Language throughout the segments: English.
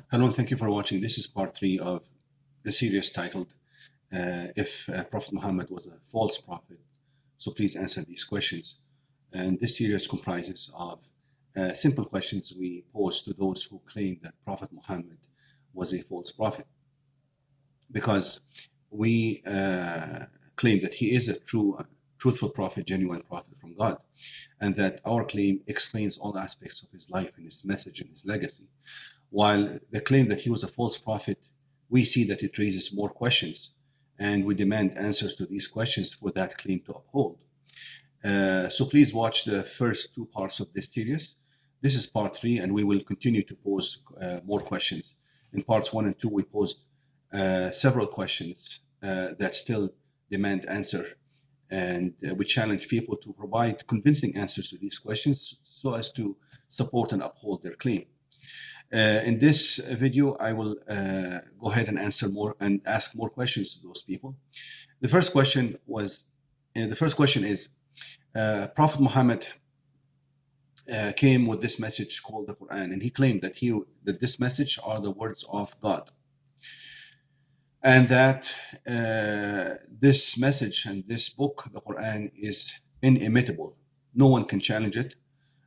Hello and thank you for watching. This is part 3 of the series titled If Prophet Muhammad was a false prophet. So please answer these questions. And this series comprises of simple questions we pose to those who claim that Prophet Muhammad was a false prophet. Because we claim that he is a truthful prophet, genuine prophet from God, and that our claim explains all aspects of his life and his message and his legacy. While the claim that he was a false prophet, we see that it raises more questions, and we demand answers to these questions for that claim to uphold. So please watch the first 2 parts of this series. This is part 3, and we will continue to pose more questions. In parts 1 and 2, we posed several questions that still demand answer, and we challenge people to provide convincing answers to these questions so as to support and uphold their claim. In this video, I will go ahead and answer more and ask more questions to those people. The first question is, Prophet Muhammad came with this message called the Quran, and he claimed that this message are the words of God, and that this message and this book, the Quran, is inimitable. No one can challenge it.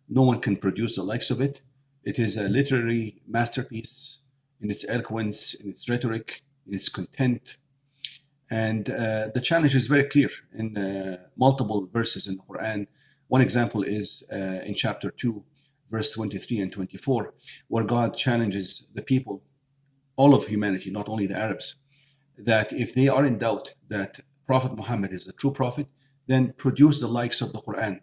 No one can produce the likes of it. It is a literary masterpiece in its eloquence, in its rhetoric, in its content. And the challenge is very clear in multiple verses in the Quran. One example is in chapter 2, verse 23 and 24, where God challenges the people, all of humanity, not only the Arabs, that if they are in doubt that Prophet Muhammad is a true prophet, then produce the likes of the Quran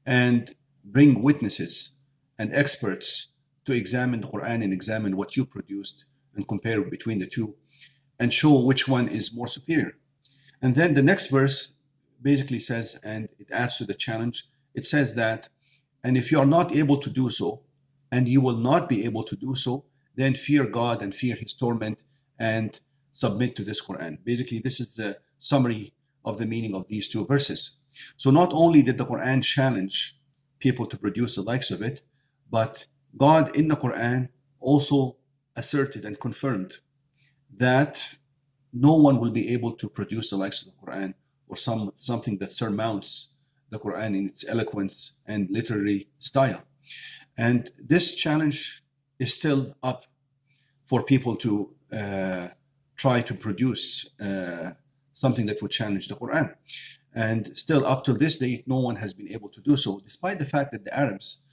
and bring witnesses and experts to examine the Quran and examine what you produced and compare between the two and show which one is more superior. And then the next verse basically says, and it adds to the challenge, it says that, and if you are not able to do so, and you will not be able to do so, then fear God and fear his torment and submit to this Quran. Basically, this is the summary of the meaning of these 2 verses. So not only did the Quran challenge people to produce the likes of it, but God in the Quran also asserted and confirmed that no one will be able to produce the likes of the Quran or something that surmounts the Quran in its eloquence and literary style. And this challenge is still up for people to try to produce something that would challenge the Quran. And still up till this date, no one has been able to do so, despite the fact that the Arabs,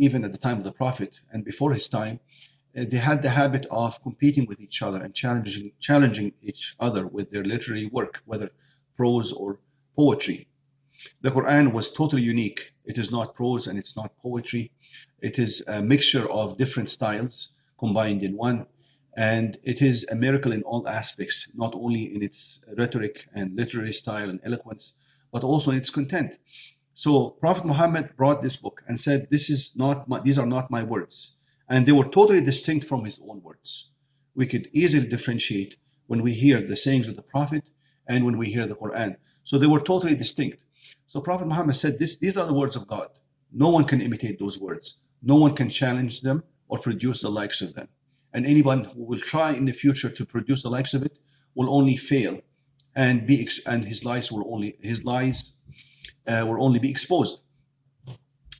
even at the time of the Prophet and before his time, they had the habit of competing with each other and challenging each other with their literary work, whether prose or poetry. The Quran was totally unique. It is not prose and it's not poetry. It is a mixture of different styles combined in one. And it is a miracle in all aspects, not only in its rhetoric and literary style and eloquence, but also in its content. So Prophet Muhammad brought this book and said, these are not my words. And they were totally distinct from his own words. We could easily differentiate when we hear the sayings of the Prophet and when we hear the Quran. So they were totally distinct. So Prophet Muhammad said, these are the words of God. No one can imitate those words. No one can challenge them or produce the likes of them. And anyone who will try in the future to produce the likes of it will only fail, and his lies will only be exposed.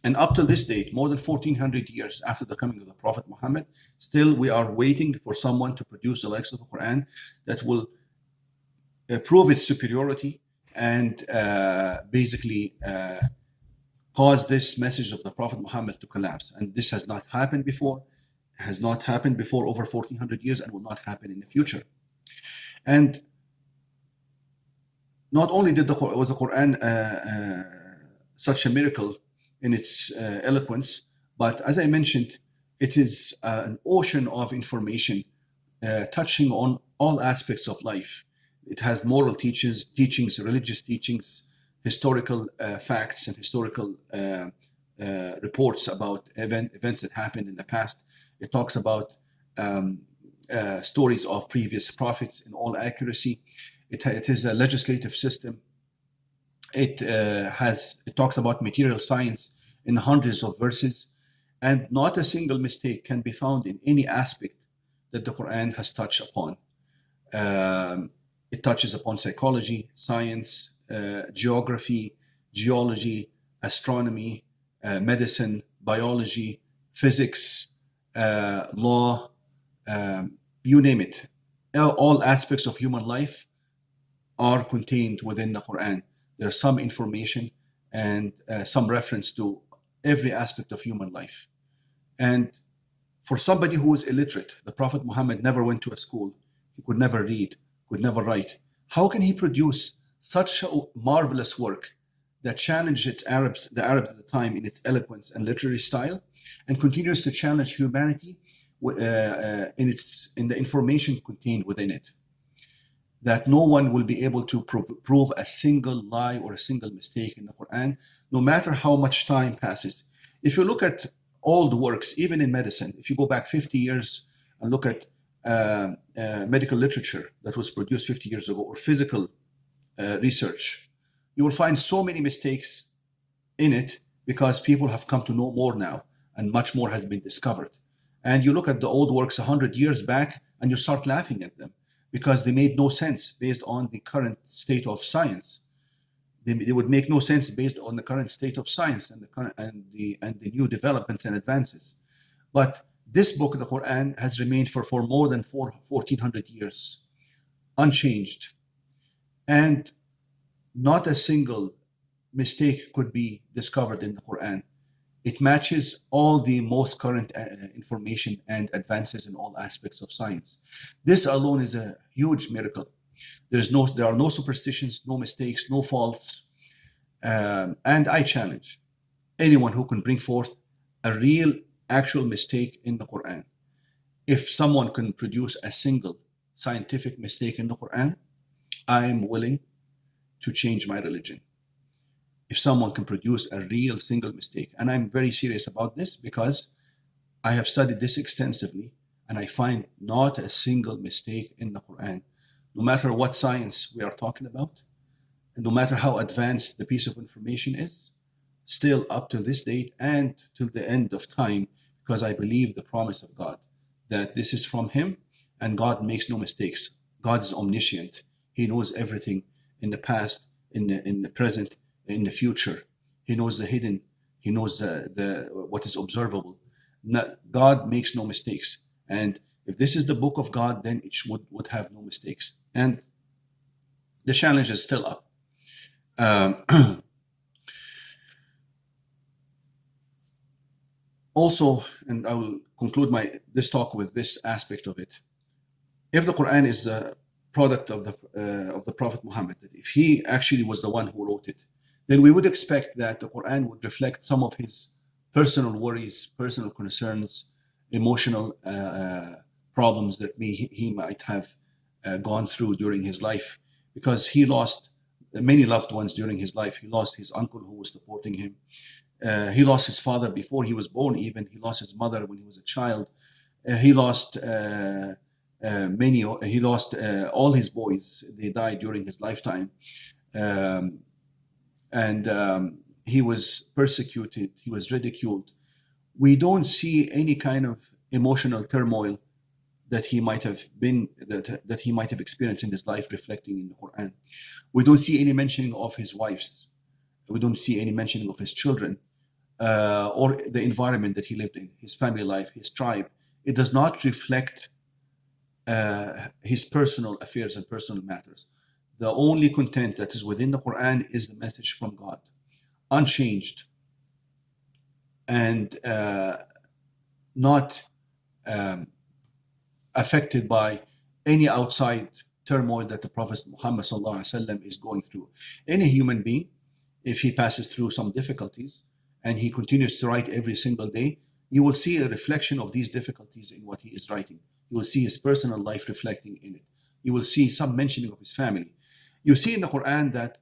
And up till this date, more than 1400 years after the coming of the Prophet Muhammad, still we are waiting for someone to produce the likes of the Quran that will prove its superiority and basically cause this message of the Prophet Muhammad to collapse. And this has not happened before, over 1400 years, and will not happen in the future. And not only was the Quran such a miracle in its eloquence, but as I mentioned, it is an ocean of information touching on all aspects of life. It has moral teachings, religious teachings, historical facts, and historical reports about events that happened in the past. It talks about stories of previous prophets in all accuracy. It is a legislative system. It talks about material science in hundreds of verses, and not a single mistake can be found in any aspect that the Quran has touched upon. Um, it touches upon psychology, science, geography, geology, astronomy, medicine, biology, physics, law, you name it. All aspects of human life are contained within the Quran. There's some information and some reference to every aspect of human life. And for somebody who is illiterate, the Prophet Muhammad never went to a school. He could never read, could never write. How can he produce such a marvelous work that challenged the Arabs at the time in its eloquence and literary style, and continues to challenge humanity in the information contained within it? That no one will be able to prove a single lie or a single mistake in the Quran, no matter how much time passes. If you look at old works, even in medicine, if you go back 50 years and look at medical literature that was produced 50 years ago, or physical research, you will find so many mistakes in it because people have come to know more now and much more has been discovered. And you look at the old works 100 years back and you start laughing at them because they made no sense based on the current state of science. They would make no sense based on the current state of science and the new developments and advances. But this book, the Quran, has remained for more than 1400 years unchanged, and not a single mistake could be discovered in the Quran. It matches all the most current information and advances in all aspects of science. This alone is a huge miracle. There are no superstitions, no mistakes, no faults. And I challenge anyone who can bring forth a real, actual mistake in the Quran. If someone can produce a single scientific mistake in the Quran, I am willing to change my religion. If someone can produce a real single mistake, and I'm very serious about this because I have studied this extensively, and I find not a single mistake in the Quran. No matter what science we are talking about, and no matter how advanced the piece of information is, still up to this date and till the end of time, because I believe the promise of God, that this is from Him, and God makes no mistakes. God is omniscient. He knows everything in the past, in the present, in the future. He knows the hidden. He knows what is observable. God makes no mistakes. And if this is the book of God, then it would have no mistakes. And the challenge is still up. Also, and I will conclude this talk with this aspect of it. If the Quran is a product of the Prophet Muhammad, that if he actually was the one who wrote it, then we would expect that the Quran would reflect some of his personal worries, personal concerns, emotional problems that he might have gone through during his life, because he lost many loved ones during his life. He lost his uncle who was supporting him. He lost his father before he was born even. He lost his mother when he was a child. He lost all his boys. They died during his lifetime. He was persecuted. He was ridiculed. We don't see any kind of emotional turmoil that he might have that he might have experienced in his life reflecting in the Quran. We don't see any mentioning of his wives. We don't see any mentioning of his children or the environment that he lived in, his family life, his tribe. It does not reflect his personal affairs and personal matters. The only content that is within the Quran is the message from God, unchanged, and not affected by any outside turmoil that the Prophet Muhammad ﷺ is going through. Any human being, if he passes through some difficulties and he continues to write every single day, you will see a reflection of these difficulties in what he is writing. You will see his personal life reflecting in it. You will see some mentioning of his family. You see in the Quran that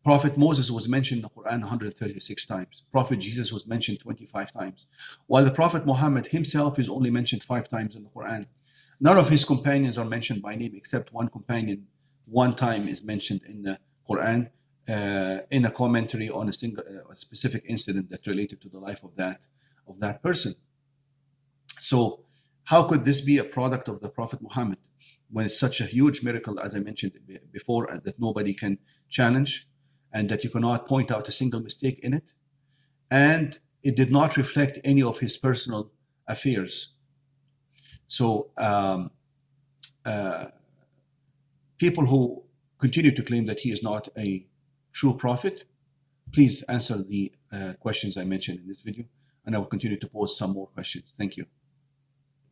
Prophet Moses was mentioned in the Quran 136 times. Prophet Jesus was mentioned 25 times. While the Prophet Muhammad himself is only mentioned 5 times in the Quran. None of his companions are mentioned by name except one companion. One time is mentioned in the Quran in a commentary on a specific incident that related to the life of that person. So How could this be a product of the Prophet Muhammad when it's such a huge miracle, as I mentioned before, that nobody can challenge and that you cannot point out a single mistake in it? And it did not reflect any of his personal affairs. So people who continue to claim that he is not a true prophet, please answer the questions I mentioned in this video, and I will continue to pose some more questions. Thank you.